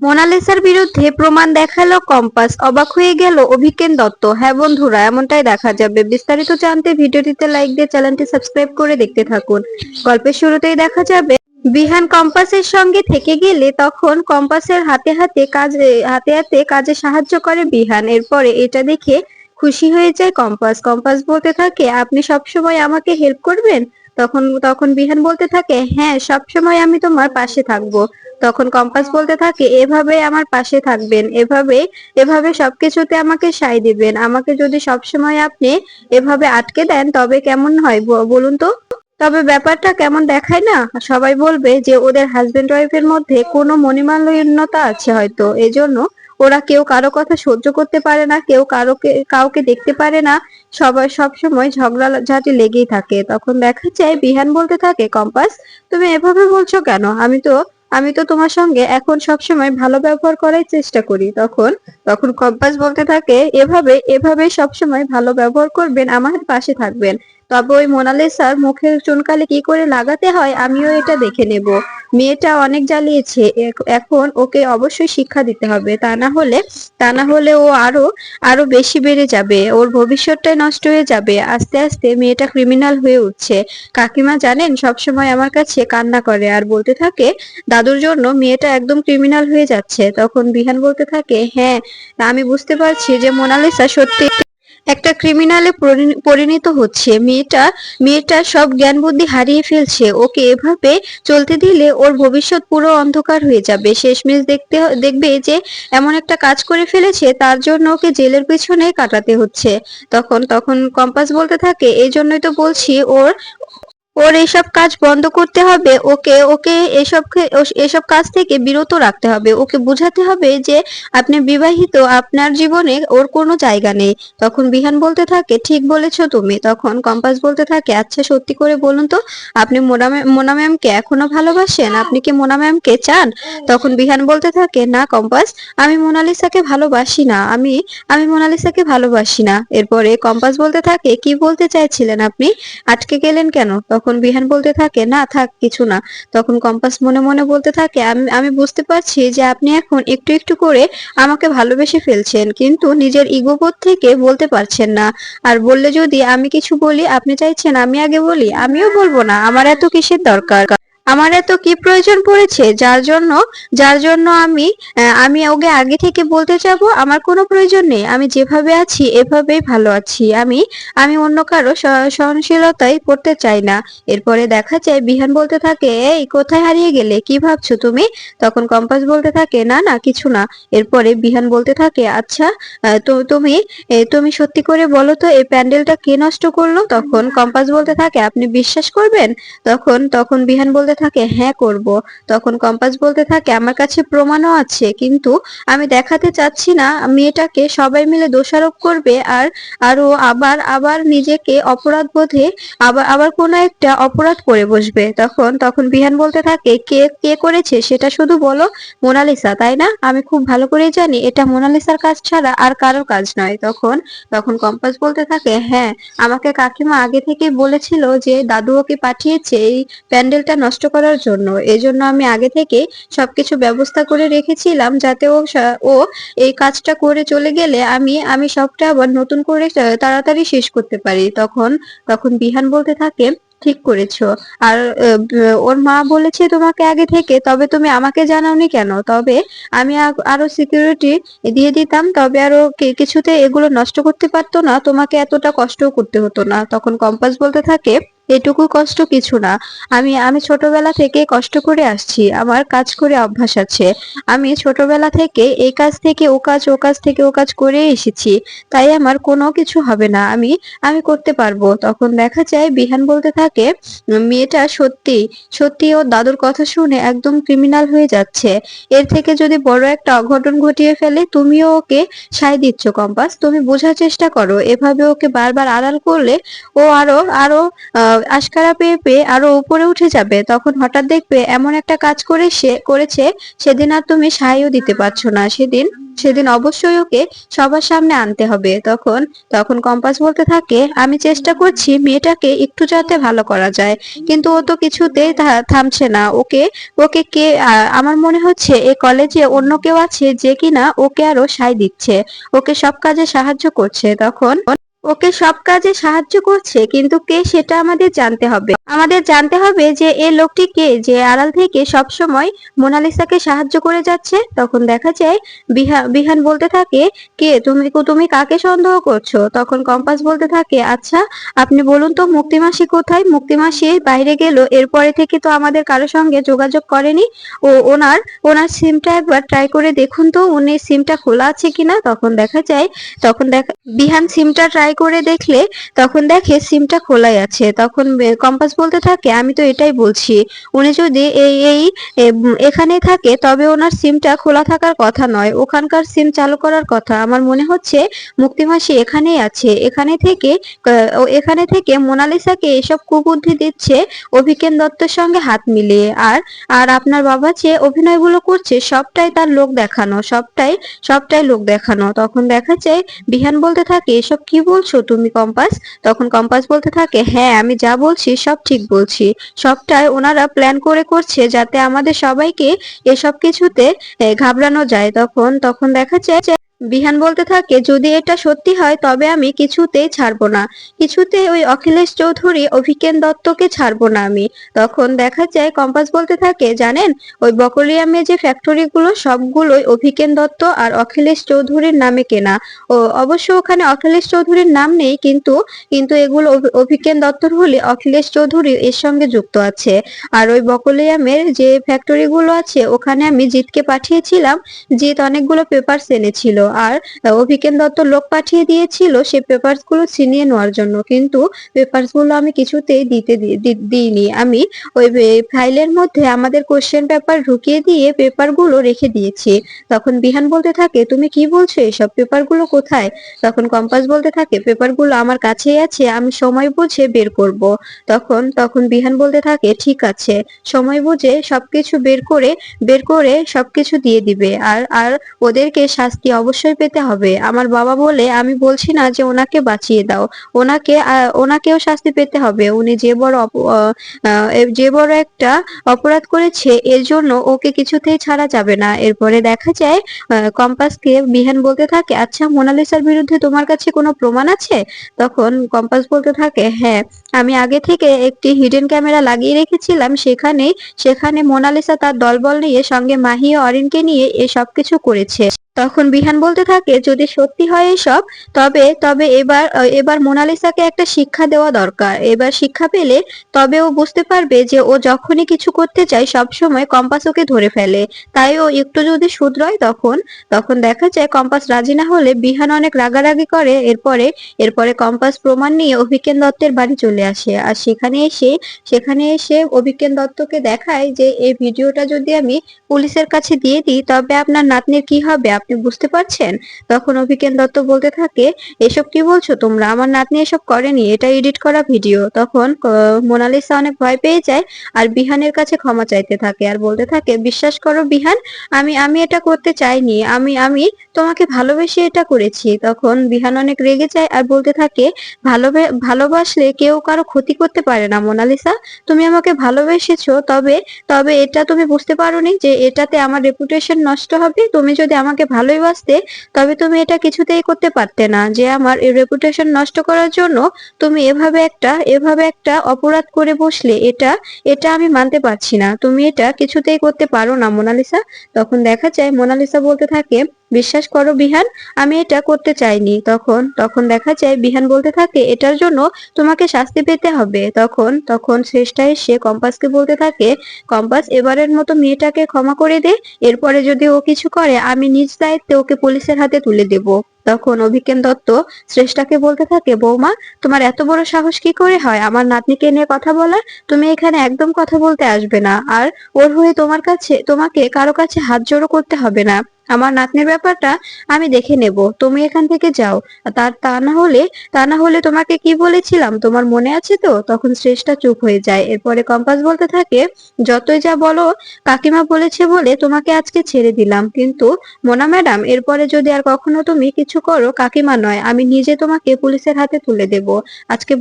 মোনালিসার বিরুদ্ধে প্রমাণ দেখালো কম্পাস, অবাক হয়ে গেল অভিজ্ঞান দত্ত। হ্যাঁ বন্ধুরা, এমনটাই দেখা যাবে। বিস্তারিত জানতে ভিডিওটিতে লাইক দিয়ে চ্যানেলটি সাবস্ক্রাইব করে দেখতে থাকুন। গল্পের শুরুতেই দেখা যাবে বিহান কম্পাসের সঙ্গে থেকে গেলে তখন কম্পাসের হাতে হাতে কাজে সাহায্য করে বিহান। এরপরে এটা দেখে খুশি হয়ে যায় কম্পাস। কম্পাস বলতে থাকে, আপনি সবসময় আমাকে হেল্প করবেন? তখন তখন বিহান বলতে থাকে, হ্যাঁ, সবসময় আমি তোমার পাশে থাকবো। তখন কম্পাস বলতে থাকে, এভাবে আমার পাশে থাকবেন, এভাবে এভাবে সবকিছুতে আমাকে সায় দিবেন। আমাকে যদি সবসময় আপনি এভাবে আটকে দেন তবে কেমন হয় বলুন তো? তবে ব্যাপারটা কেমন দেখায় না? সবাই বলবে যে ওদের হাজবেন্ড ওয়াইফের মধ্যে কোনো মনোমালিন্যতা আছে হয়তো, এজন্য ওরা কেউ কারো কথা সহ্য করতে পারে না, কেউ কাউকে দেখতে পারে না। সবাই সবসময় ঝগড়াঝাটি লেগেই থাকে। তখন দেখা যায় বিহান বলতে থাকে, কম্পাস, তুমি এভাবে বলছো কেন? আমি তো তোমার সঙ্গে এখন সবসময় ভালো ব্যবহার করার চেষ্টা করি। তখন তখন কম্পাস বলতে থাকে, এভাবে এভাবে সবসময় ভালো ব্যবহার করবেন, আমার পাশে থাকবেন। তবে ওই মোনালিসার মুখের চুনকালি কি করে লাগাতে হয় আমিও এটা দেখে নেব। মেয়েটা অনেক জ্বালিয়েছে, এখন ওকে অবশ্যই শিক্ষা দিতে হবে। তা না হলে ও আরো আরো বেশি বেড়ে যাবে, ওর ভবিষ্যৎটাই নষ্ট হয়ে যাবে। আস্তে আস্তে মেয়েটা ক্রিমিনাল হয়ে উঠছে। কাকিমা জানেন, সবসময় আমার কাছে কান্না করে আর বলতে থাকে দাদুর জন্য মেয়েটা একদম ক্রিমিনাল হয়ে যাচ্ছে। তখন বিহান বলতে থাকে, হ্যাঁ, আমি বুঝতে পারছি যে মোনালিসা সত্যি একটা ক্রিমিনালে পরিণত হচ্ছে। মেয়েটা সব জ্ঞান বুদ্ধি হারিয়ে ফেলছে। ওকে এভাবে চলতে দিলে ওর ভবিষ্যৎ পুরো অন্ধকার হয়ে যাবে। শেষমেশ দেখবে যে এমন একটা কাজ করে ফেলেছে, তার জন্য ওকে জেলের পিছনে কাটাতে হচ্ছে। তখন তখন কম্পাস বলতে থাকে, এই জন্যই তো বলছি ওর ওর এসব কাজ বন্ধ করতে হবে। ওকে ওকে এসব কাজ থেকে বিরত রাখতে হবে। ওকে বোঝাতে হবে যে আপনি বিবাহিত, আপনার জীবনে ওর কোনো জায়গা নেই। তখন বিহান বলতে থাকে, ঠিক বলেছো তুমি। তখন কম্পাস বলতে থাকে, আচ্ছা সত্যি করে বলুন তো, আপনি মোনা ম্যামকে এখনো ভালোবাসেন? আপনি কি মোনা ম্যামকে চান? তখন বিহান বলতে থাকে, না কম্পাস, আমি মোনালিসাকে ভালোবাসি না। আমি মোনালিসাকে ভালোবাসি না। এরপরে কম্পাস বলতে থাকে, কি বলতে চাইছিলেন আপনি? আটকে গেলেন কেন? তখন বিহান বলতে থাকে, না থাক, কিছু না। তখন কম্পাস মনে মনে বলতে থাকে, আমি আমি বুঝতে পারছি যে আপনি এখন একটু একটু করে আমাকে ভালোবেসে ফেলছেন, কিন্তু নিজের ইগোবোধ থেকে বলতে পারছেন না। আর বললে যদি আমি কিছু বলি, আপনি চাইছেন আমি আগে বলি? আমিও বলবো না, আমার এত কিসের দরকার, আমার এত কি প্রয়োজন পড়েছে যার জন্য আমি ওকে আগে থেকে বলতে যাব? আমার কোনো প্রয়োজন নেই। আমি যেভাবে আছি এভাবেই ভালো আছি। আমি অন্য কারো সহনশীলতায় পড়তে চাই না। এরপরে দেখা যায় বিহান বলতে থাকে, এই কোথায় হারিয়ে গেলে, কি ভাবছো তুমি? তখন কম্পাস বলতে থাকে, না না, কিছু না। এরপরে বিহান বলতে থাকে, আচ্ছা, তো তুমি সত্যি করে বলো তো, এই প্যান্ডেলটা কে নষ্ট করলো? তখন কম্পাস বলতে থাকে, আপনি বিশ্বাস করবেন? তখন তখন বিহান বলতে থাকে, হ্যাঁ করব। তখন কম্পাস বলতে থাকে, আমার কাছে প্রমাণও আছে, কিন্তু আমি দেখাতে চাচ্ছি না। মেয়েটাকে সবাই মিলে দোষারোপ করবে আর আরো আবার আবার নিজেকে অপরাধ বোধে আবার আবার কোনো একটা অপরাধ করে বসবে। তখন তখন বিহান বলতে থাকে, কে কে করেছে সেটা শুধু বলো। মোনালিসা, তাই না? আমি খুব ভালো করেই জানি এটা মোনালিসার কাজ ছাড়া আর কারোর কাজ নয়। তখন তখন কম্পাস বলতে থাকে, হ্যাঁ, আমাকে কাকিমা আগে থেকেই বলেছিল যে দাদু ওকে পাঠিয়েছে এই প্যান্ডেলটা নষ্ট করার জন্য। এজন্য আমি আগে থেকে সবকিছু ব্যবস্থা করে রেখেছিলাম, যাতে ও এই কাজটা করে চলে গেলে আমি আমি সবটা আবার নতুন করে তাড়াতাড়ি শেষ করতে পারি। তখন তখন বিহান বলতে থাকে, ঠিক করেছো। আর ওর মা বলেছে তোমাকে আগে থেকে, তবে তুমি আমাকে জানাওনি কেন? তবে আমি আরো সিকিউরিটি দিয়ে দিতাম, তবে আরো কিছুতে এগুলো নষ্ট করতে পারতো না, তোমাকে এতটা কষ্টও করতে হতো না। তখন কম্পাস বলতে থাকে, এটুকু কষ্ট কিছু না। আমি ছোটবেলা থেকে কষ্ট করে আসছি, আমার কাজ করে অভ্যাস আছে। আমি ছোটবেলা থেকে এই কাজ থেকে ও কাজ, ও কাজ থেকে ও কাজ করে এসেছি। তাই আমার কোনো কিছু হবে না, আমি আমি করতে পারবো। তখন দেখা যায় বিহান বলতে থাকে, মেয়েটা সত্যি সত্যি ওর দাদুর কথা শুনে একদম ক্রিমিনাল হয়ে যাচ্ছে। এর থেকে যদি বড় একটা অঘটন ঘটিয়ে ফেলে, তুমিও ওকে সায় দিচ্ছ। কম্পাস, তুমি বোঝার চেষ্টা করো। এভাবে ওকে বারবার আড়াল করলে ও আরো আরো আশকারা পেয়ে পেয়ে আরো উপরে উঠে যাবে, তখন হঠাৎ দেখবে এমন একটা কাজ করেছে সেদিন আর তুমি সাহায্য দিতে পারছো না। সেদিন সেদিন অবশ্যই ওকে সবার সামনে আনতে হবে। তখন তখন কম্পাস বলতে থাকে, আমি চেষ্টা করছি মেয়েটাকে একটু যাতে ভালো করা যায়, কিন্তু ও তো কিছুতেই থামছে না। ওকে ওকে কে আমার মনে হচ্ছে এই কলেজে অন্য কেউ আছে যে কিনা ওকে আরো সায় দিচ্ছে, ওকে সব কাজে সাহায্য করছে। তখন ওকে সব কাজে সাহায্য করছে, কিন্তু কে সেটা আমাদের জানতে হবে। আমাদের জানতে হবে যে এই লোকটি কে, যে আড়াল থেকে সব সময় মোনালিসাকে সাহায্য করে যাচ্ছে। তখন দেখা যায় বিহান বলতে থাকে, কে তুমি, তুমি কাকে সন্দেহ করছো? তখন কম্পাস বলতে থাকে, আচ্ছা আপনি বলুন তো মুক্তিমাসি কোথায়? মুক্তিমাসি বাইরে গেল, এরপরে থেকে তো আমাদের কারো সঙ্গে যোগাযোগ করেনি। ও ওনার ওনার সিমটা একবার ট্রাই করে দেখুন তো, উনি সিমটা খোলা আছে কিনা। তখন দেখা বিহান সিমটা ট্রাই করে দেখলে তখন দেখে সিমটা খোলাই আছে। তখন কম্পাস বলতে থাকে, আমি তো এটাই বলছি, উনি যদি এখানে থাকে তবে ওনার সিমটা খোলা থাকার কথা নয়, ওখানকার সিম চালু করার কথা। আমার মনে হচ্ছে মুক্তিমাসি এখানেই আছে, এখানে থেকে মোনালিসাকে এসব কুবুদ্ধি দিচ্ছে অভিকেন দত্তের সঙ্গে হাত মিলিয়ে। আর আর আপনার বাবা যে অভিনয়গুলো করছে সবটাই তার লোক দেখানো, সবটাই লোক দেখানো। তখন দেখা যায় বিহান বলতে থাকে, এসব কি বলছো তুমি কম্পাস? তখন কম্পাস বলতে থাকে, হ্যাঁ আমি যা বলছি সব ঠিক বলছি, সবটাই ওনারা প্ল্যান করে করছে যাতে আমাদের সবাইকে এসব কিছুতে ঘাবড়ানো যায়। তখন তখন দেখা যায় বিহান বলতে থাকে, যদি এটা সত্যি হয় তবে আমি কিছুতেই ছাড়বো না, কিছুতেই ওই অখিলেশ চৌধুরী অভিকেন দত্তকে ছাড়বো না আমি। তখন দেখা যায় কম্পাস বলতে থাকে, জানেন ওই বকলিয়ামে যে ফ্যাক্টরি গুলো সবগুলোই অভিকেন দত্ত আর অখিলেশ চৌধুরীর নামে কেনা। ও অবশ্য ওখানে অখিলেশ চৌধুরীর নাম নেই, কিন্তু কিন্তু এগুলো অভিকেন দত্তর হলে অখিলেশ চৌধুরী এর সঙ্গে যুক্ত আছে। আর ওই বকলিয়ামের যে ফ্যাক্টরি গুলো আছে ওখানে আমি জিতকে পাঠিয়েছিলাম, জিত অনেকগুলো পেপারস এনেছিল, আর অভিকেন দত্ত লোক পাঠিয়ে দিয়েছিল সেই পেপারস গুলো ছিনিয়ে নেওয়ার জন্য, কিন্তু পেপারস গুলো আমি কিছুতেই দিইনি। আমি ওই ফাইলের মধ্যে আমাদের কোশ্চেন পেপার ঢুকিয়ে দিয়ে পেপার গুলো রেখে দিয়েছি। তখন বিহান বলতে থাকে, তুমি কি বলছো, এসব পেপার গুলো কোথায়? তখন কম্পাস বলতে থাকে, পেপার গুলো আমার কাছেই আছে, আমি সময় বুঝে বের করব। তখন তখন বিহান বলতে থাকে, ঠিক আছে, সময় বুঝে সবকিছু বের করে সবকিছু দিয়ে দিবে। আর আর ওদেরকে শাস্তি অবশ্যই পেতে হবে। আমার বাবা বলে আমি বলছি না যে ওনাকে বাঁচিয়ে দাও, ওনাকেও শাস্তি পেতে হবে। উনি যে বড় একটা অপরাধ করেছে, এর জন্য ওকে কিছুতেই ছাড়া যাবে না। এরপরে দেখা যায় কম্পাসকে বিহান বলতে থাকে, আচ্ছা মোনালিসার বিরুদ্ধে তোমার কাছে কোনো প্রমাণ আছে? তখন কম্পাস বলতে থাকে, হ্যাঁ আমি আগে থেকে একটি হিডেন ক্যামেরা লাগিয়ে রেখেছিলাম, সেখানে মোনালিসা তার দলবল নিয়ে সঙ্গে মাহি ও অরিনকে নিয়ে এসব কিছু করেছে। তখন বিহান বলতে থাকে, যদি সত্যি হয় এসব, তবে তবে এবার মোনালিসাকে একটা শিক্ষা দেওয়া দরকার। এবার শিক্ষা পেলে তবে ও বুঝতে পারবে যে ও যখনই কিছু করতে চায় সবসময় কম্পাস ওকে ধরে ফেলে, তাই ও একটু যদি শুধরোয়। তখন তখন দেখা যায় কম্পাস রাজি না হলে বিহান অনেক রাগারাগি করে। এরপরে কম্পাস প্রমাণ নিয়ে অভিকেন দত্তের বাড়ি চলে আসে, আর সেখানে এসে অভিকেন দত্তকে দেখায় যে এই ভিডিওটা যদি আমি পুলিশের কাছে দিয়ে দিই তবে আপনার নাতনির কি হবে আপনি বুঝতে পারছেন? তখন অভিকেন দত্ত বলতে থাকে, এসব কি বলছো তোমরা, আমার নাতনি এসব করেনি, এটা এডিট করা ভিডিও। তখন মোনালিসা অনেক ভয় পেয়ে যায় আর বিহানের কাছে ক্ষমা চাইতে থাকে আর বলতে থাকে, বিশ্বাস করো বিহান, আমি এটা করতে চাইনি, আমি তোমাকে ভালোবেসে এটা করেছি। তখন বিহান অনেক রেগে যায় আর বলতে থাকে, ভালোবাসলে কেউ কারো ক্ষতি করতে পারে না মোনালিসা, তুমি আমাকে ভালোবেসেছো, তবে তবে এটা তুমি বুঝতে পারোনি যে এটাতে আমার রেপুটেশন নষ্ট হবে। তুমি যদি আমাকে ভালোই বাসতে তবে তুমি এটা কিছুতেই করতে পারতে না, যে আমার এই রেপুটেশন নষ্ট করার জন্য তুমি এভাবে একটা অপরাধ করে বসলে, এটা এটা আমি মানতে পারছি না, তুমি এটা কিছুতেই করতে পারো না মোনালিসা। তখন দেখা যায় মোনালিসা বলতে থাকে, বিশ্বাস করো বিহান, আমি এটা করতে চাইনি। তখন তখন দেখা যায় বিহান বলতে থাকে, এটার জন্য তোমাকে শাস্তি পেতে হবে। তখন তখন শেষটা এসে কম্পাসকে বলতে থাকে, কম্পাস এবারের মতো মেয়েটাকে ক্ষমা করে দে, এরপরে যদি ও কিছু করে আমি নিজ দায়িত্বে ওকে পুলিশের হাতে তুলে দেব। তখন অভিকেন দত্ত শ্রেষ্ঠাকে বলতে থাকে, বৌমা তোমার এত বড় সাহস কি করে হয় আমার নাতনিকে নিয়ে কথা বলার? তুমি এখানে একদম কথা বলতে আসবে না, আর ওর হয়ে তোমাকে কারো কাছে হাত জোড়ো করতে হবে না। আমার নাতনির ব্যাপারটা আমি দেখে নেব, তুমি এখান থেকে যাও। তা না হলে তোমাকে কি বলেছিলাম তোমার মনে আছে তো? তখন শ্রেষ্ঠা চুপ হয়ে যায়। এরপরে কম্পাস বলতে থাকে, যতই যা বলো, কাকিমা বলেছে বলে তোমাকে আজকে ছেড়ে দিলাম, কিন্তু মোনা ম্যাডাম, এরপরে যদি আর কখনো তুমি কিছু করো, কাকিমা নয়, আমি নিজে তোমাকে পুলিশের হাতে তুলে দেব। আজকে